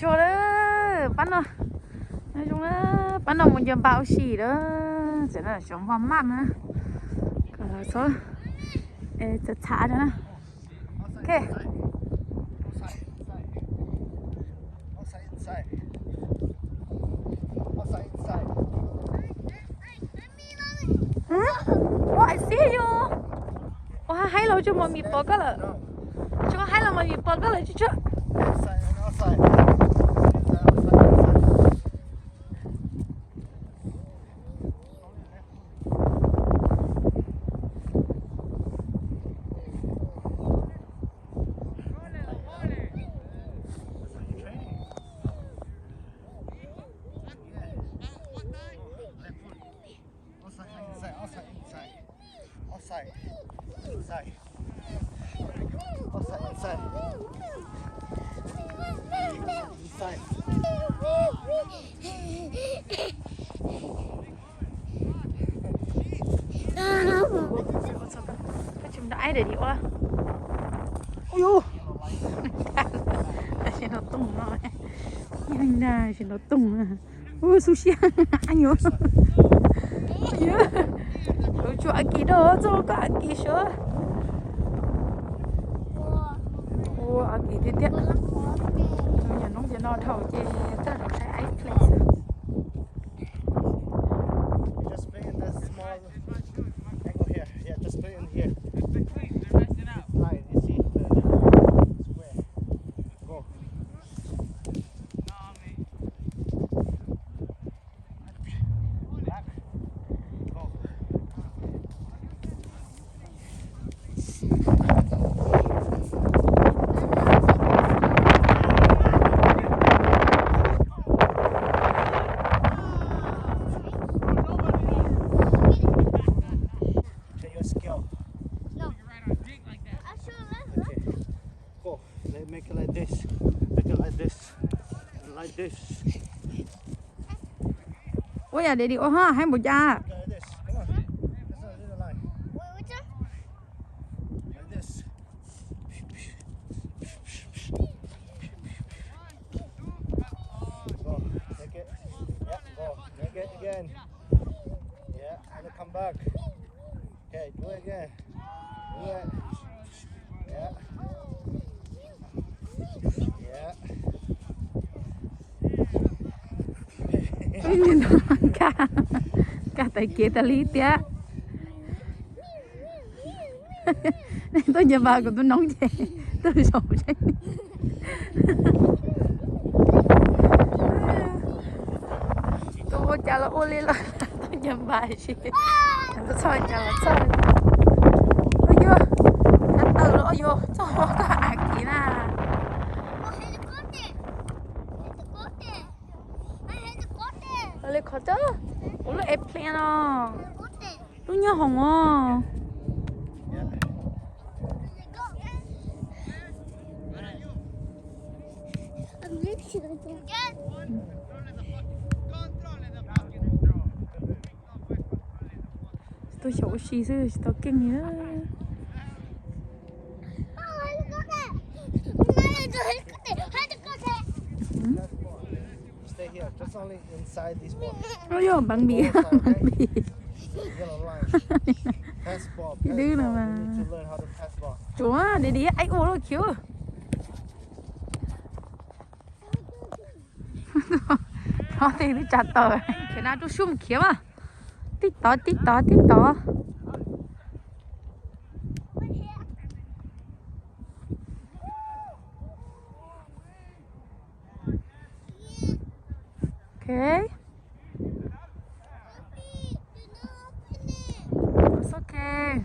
cho đó bắn rồi nói chung là bắn đầu một giờ bao xỉ đó sẽ là sống hoa mắm nữa sốจะช้าจังนะโอเค哇I see you 哇还老就没米包个了就还老没米包个了就这ai để đi qua ôi呦现在动了现在现在动了ôi sushi anh nhớ nhớ cho anh kia đó cho cả anh kia sữa ô anh kia tiếp tiếp nhà nông dân nó thầu chứ tất cả sai ai place just put in the small angle here yeah just put in here line you see the square go make it like this, make it like this, and like this. ôi à để đi ô ha hay một cha Like this. Come on. That's not a little line. Like this. Go. Make it. Yeah. Go. Make it again. Yeah. And then come back. Okay. Do it again. Do it. Yeah. Yeah. cả tay kia ta lý tía tôi nhà bà của tôi nóng chè tôi sầu chè tôi chả là ô lên là tôi nhà bà chị tôi soi chả là soi ôi vô anh từ nó vô cho nó có ạc gì nè lấy khó chứ ủa ép plan à tôi nhớ hồng à tôi xấu xí chứ tôi kinh nữa Stay here. Just only inside this wall. ôi yo bằng bì Yellow line. Pass ball. Pass Đưa nào ball. mà. You need to learn how to pass ball. chúa để đi anh ô nó khiếu nó thì nó chặt tờ thế nào tôi xung khiếu à tích tỏ tích tỏ tích tỏ okay it's okay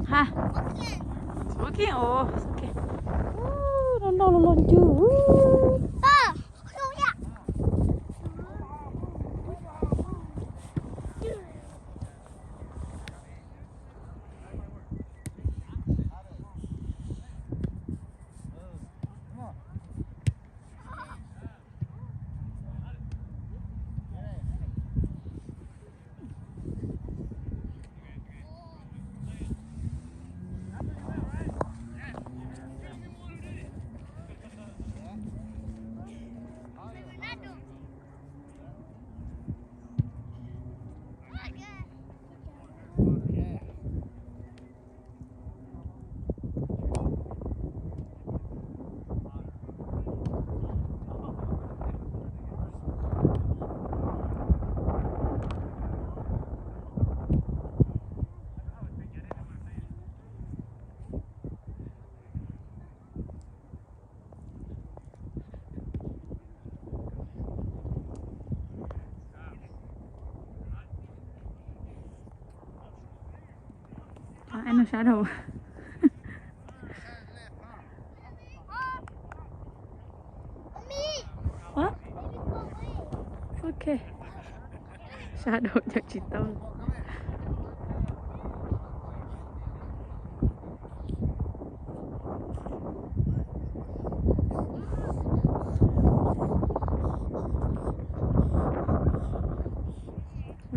ha okay oh okay nó lon chưa Sát đầu. What? Okay. Sát đầu cho chị tao.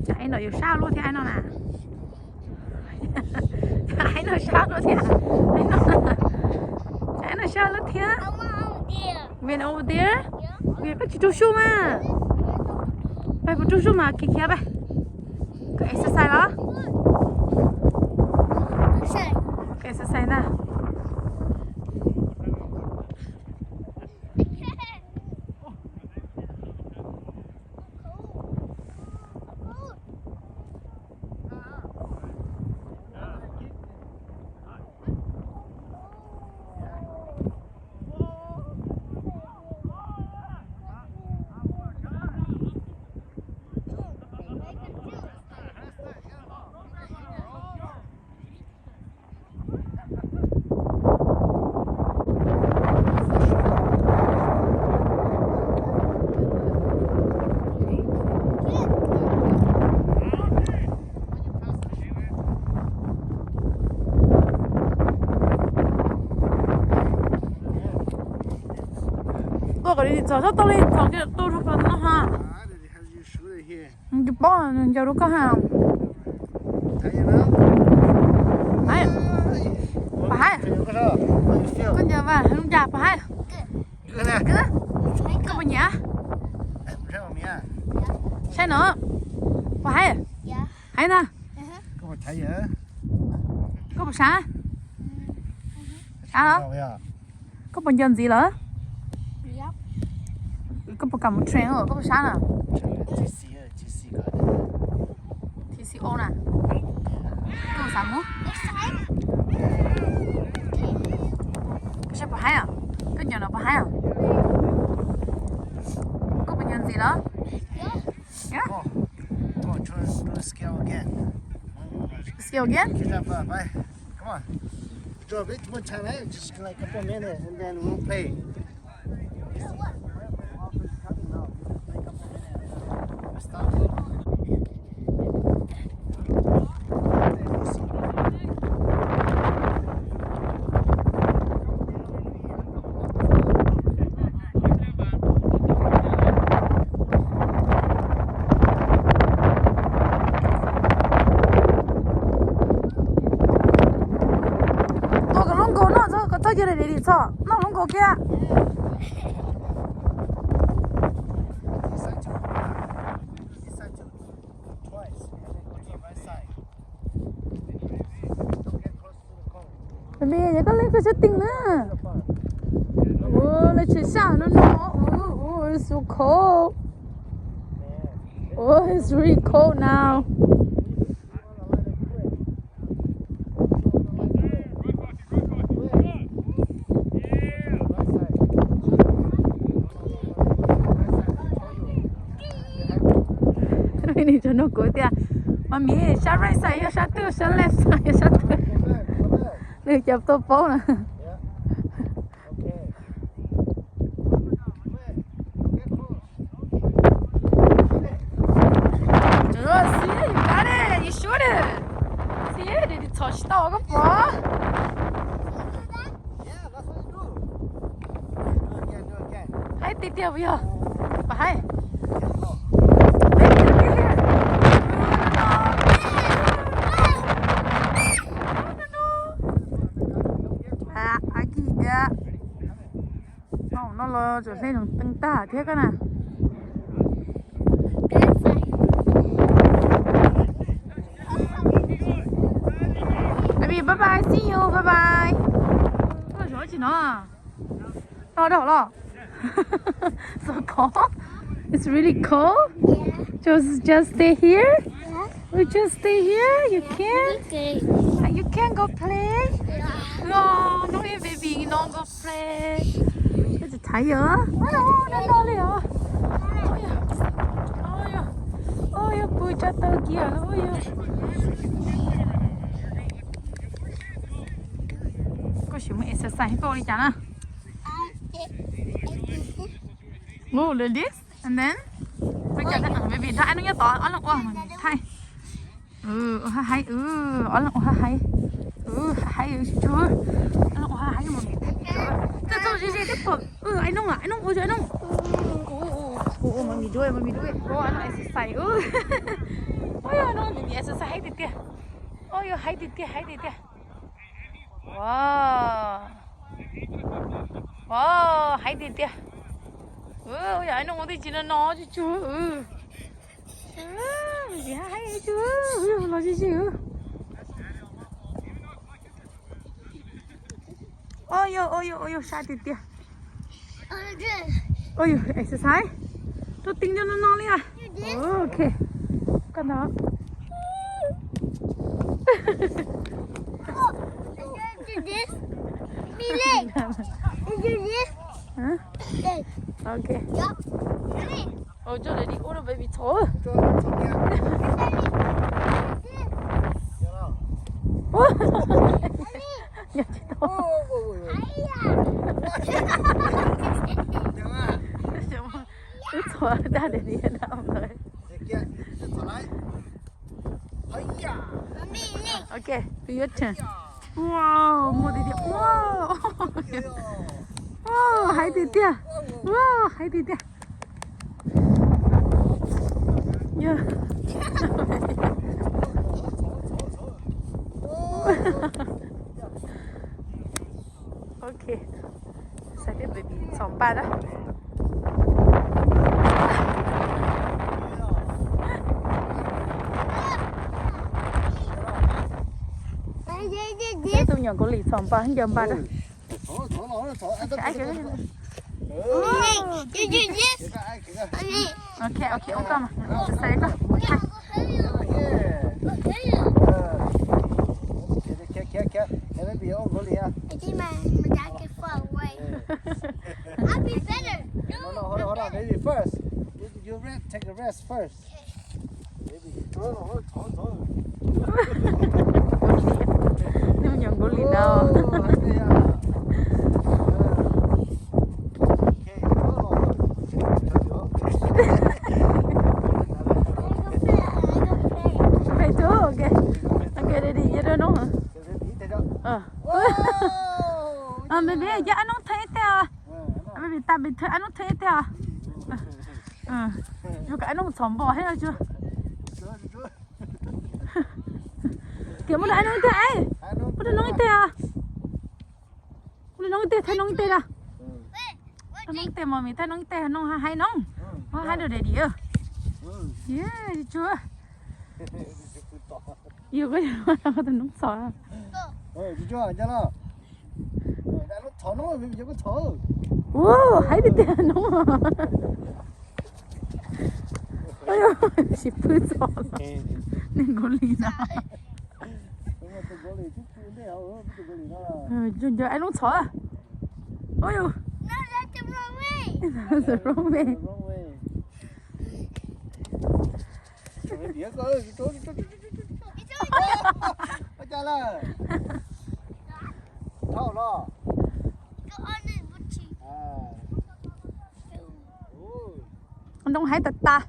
Chạy nó yêu sao luôn thì anh nó nè. Chạy nó sao luôn thì anh nó. Chạy nó sao luôn thì. Bên over there. Bên có chỉ trâu số mà. Bên có trâu số mà kia kia bên. Cái exercise đó. Cái exercise nè. Cái đi cho tao lên cho cái tôi cho con nó ha. Cái bó này cho nó có hàng. Hay. Bà hay. Con giờ vào không già bà hay. Cái này. Có bao nhiêu? Sao nữa? Bà hay. Hay nè. Có một thấy hả? Có một sáng. Sao đó? Có bao nhiêu gì nữa? Có một cầm một train rồi, có một sáng à? TCO nè. Có một sáng không? Cái sao bà hay à? Cái nhỏ nó bà hay à? Có bao nhiêu gì đó? Yeah? Come on, try to scale again. Scale again? Come on. Do a bit more time, eh? Just like a couple minutes and then we'll play. Cái này để đi cho nó không có kia. Bây giờ có lấy cái setting nữa. Oh, lấy chuyển sang nó oh, it's so cold. Oh, it's really cold now. Ini cho nó cố tia. Mami, sát right side, sát tư, sát left side, sát tư. Được chụp tô phố nè. Rồi, see, you got it, you shoot it. See, did it touch the other ball? Yeah, that's what you do. Do again. Hai tí tiêu bây giờ. Bà hai. Nó lo trở nên tăng tả thế cái nào. Baby, bye bye, see you, bye bye. Nó giỏi chị nó à? Nó đâu lo? So cold. It's really cold. Just stay here. We just stay here. You can. You can go play. No, no, baby, no go play. Thấy hả? Nó đi hả? Ôi, bùi cho tao kìa. Ôi, chúng mình exercise hết cô đi chả nè. Ngủ lên this and then bây giờ bởi vì đại nó nhớ tỏ ở lòng mình thay hay ở lòng hay hay chưa ở lòng hay mà mình thế thôi gì tiếp tục anh nông ôi trời nông mà mình đuôi anh exercise ôi nó mình exercise hay tiệt ôi hay tiệt wow hay tiệt ôi anh nông thì chỉ là nó chứ chưa gì hay chưa lo gì chứ ôi sai tiệt ôi exercise tôi tính cho nó đi à ok con đó ok ôi cho để đi ô đâu bị thối nhà chị to ướt thối ra để đi nào rồi ok your turn wow một đi wow hay đi tia wow hay đi tia yeah ok sẽ tiếp baby xong ba đó tôi nhận có lì xong ba hết giờ ba đó ok ông tâm sẽ có Can it be over here? I think my dad can fall away. I'll be better. No, hold on. Maybe first. You take a rest first. Maybe. nhưng nhận có lì đâu phải chú ok đây đi vậy đó đúng hả baby giờ anh không thấy theo baby ta bị thấy anh không thấy theo rồi cái anh không sống bỏ hết rồi chưa kiểu mà anh nói thế ai có nói thế à nói thế thấy nói thế à nói thế mà mình thấy nói thế nó hay nóng hai đứa để đi à yeah chưa yêu cái nó có nóng sỏi à chưa 괜찮아 나는 더 넣어 이거 더 wow hay đi thế nóng à ôi 싶어 nên có lì nào giờ anh không sợ à ôi No, that's the wrong way. that's the wrong way Thao lo Go on it, Butchie. anh đông hãy tật ta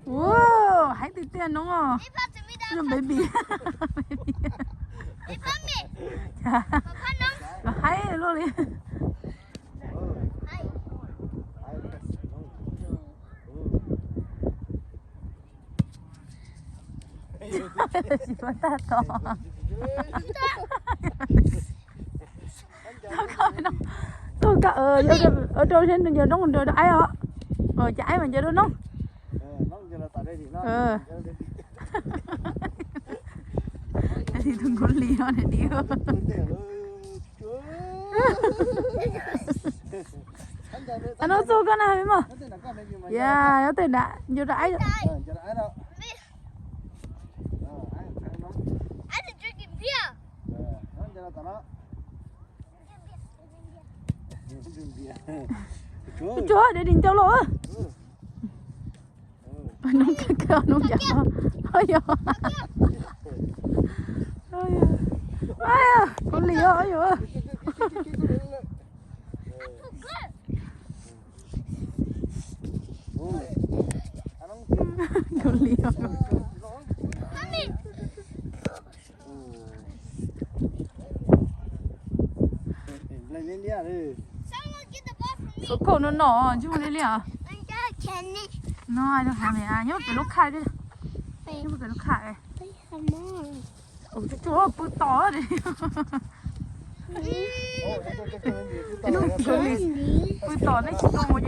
wow hãy tịt tiền đúng không Hey, pass me that. nó baby Hey, pass me. dạ Papa, no. nó hãy luôn đi Hi. chị vẫn ta to nó coi nó tôi cả ở đâu trên giờ nó còn đợi ai ạ trái mà giờ đó nó thì đừng có lì nó để đi anh nói số con nào mà yeah nó tên đã giờ đãi I just drinking beer. chúa để đình châu lộ á nó kêu nó giả ôi ôi ai à con lì ơi rồi con lì ơi Lên lên đi à đi. Someone get the ball from me. số cổ nó nổ chứ không lên liền à I got candy. nó ai đâu hàng này à nhớ phải lúc khai đi nhớ phải lúc khai Come on. ủa chỗ bự to đi Ồ, cái nó cái bự to nó chỉ có một